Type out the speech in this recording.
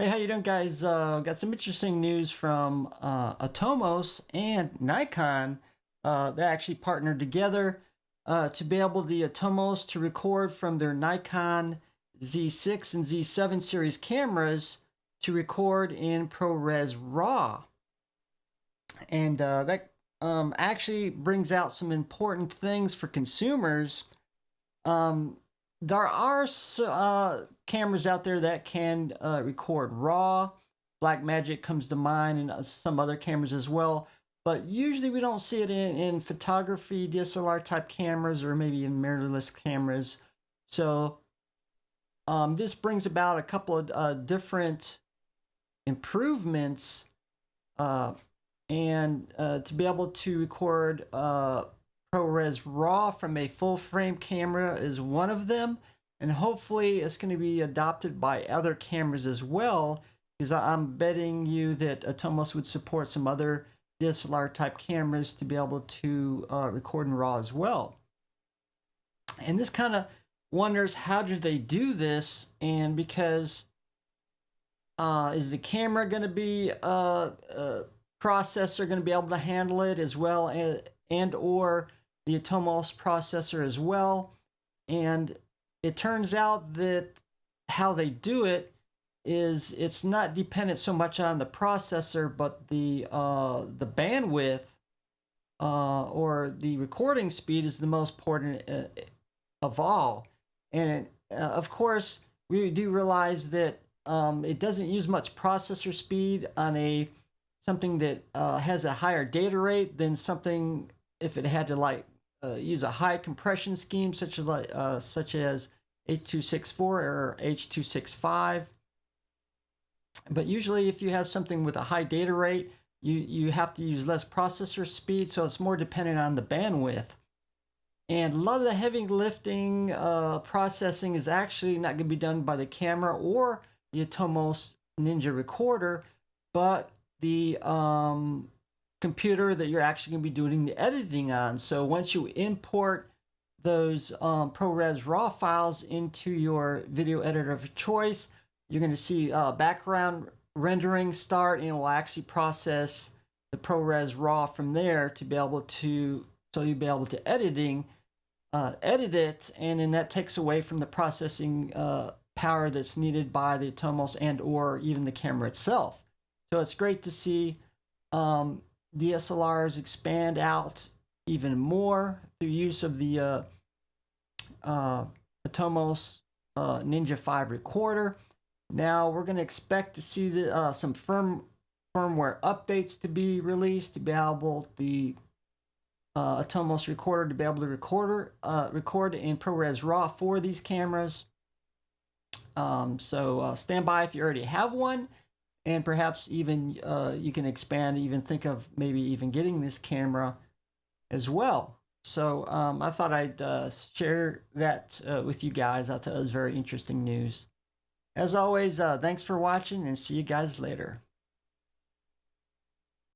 Hey, how you doing, guys? Got some interesting news from Atomos and Nikon. They actually partnered together to be able the Atomos to record from their Nikon Z6 and Z7 series cameras to record in ProRes Raw, and that actually brings out some important things for consumers. Um, there are cameras out there that can record RAW. Blackmagic comes to mind, and some other cameras as well. But usually we don't see it in photography, DSLR type cameras, or maybe in mirrorless cameras. So this brings about a couple of different improvements, and to be able to record ProRes Raw from a full frame camera is one of them, and hopefully it's going to be adopted by other cameras as well, because I'm betting you that Atomos would support some other DSLR type cameras to be able to record in RAW as well. And this kind of wonders, how did they do this? And because is the camera going to be processor going to be able to handle it as well, and or the Atomos processor as well? And it turns out that how they do it is it's not dependent so much on the processor, but the bandwidth or the recording speed is the most important of all. And of course, we do realize that it doesn't use much processor speed on something that has a higher data rate than something if it had to use a high compression scheme such as H.264 or H.265. But usually if you have something with a high data rate, you have to use less processor speed, so it's more dependent on the bandwidth. And a lot of the heavy lifting processing is actually not going to be done by the camera or the Atomos Ninja recorder, but the computer that you're actually going to be doing the editing on. So once you import those ProRes RAW files into your video editor of choice, you're going to see background rendering start, and it will actually process the ProRes RAW from there to be able to, so you'll be able to edit it, and then that takes away from the processing power that's needed by the Atomos and or even the camera itself. So it's great to see DSLRs expand out even more through use of the Atomos Ninja 5 recorder. Now we're going to expect to see some firmware updates to be released to be able the Atomos recorder to be able to record in ProRes RAW for these cameras. So stand by if you already have one, and perhaps even you can expand, even think of maybe even getting this camera as well. So I thought I'd share that with you guys. I thought it was very interesting news. As always, thanks for watching, and see you guys later.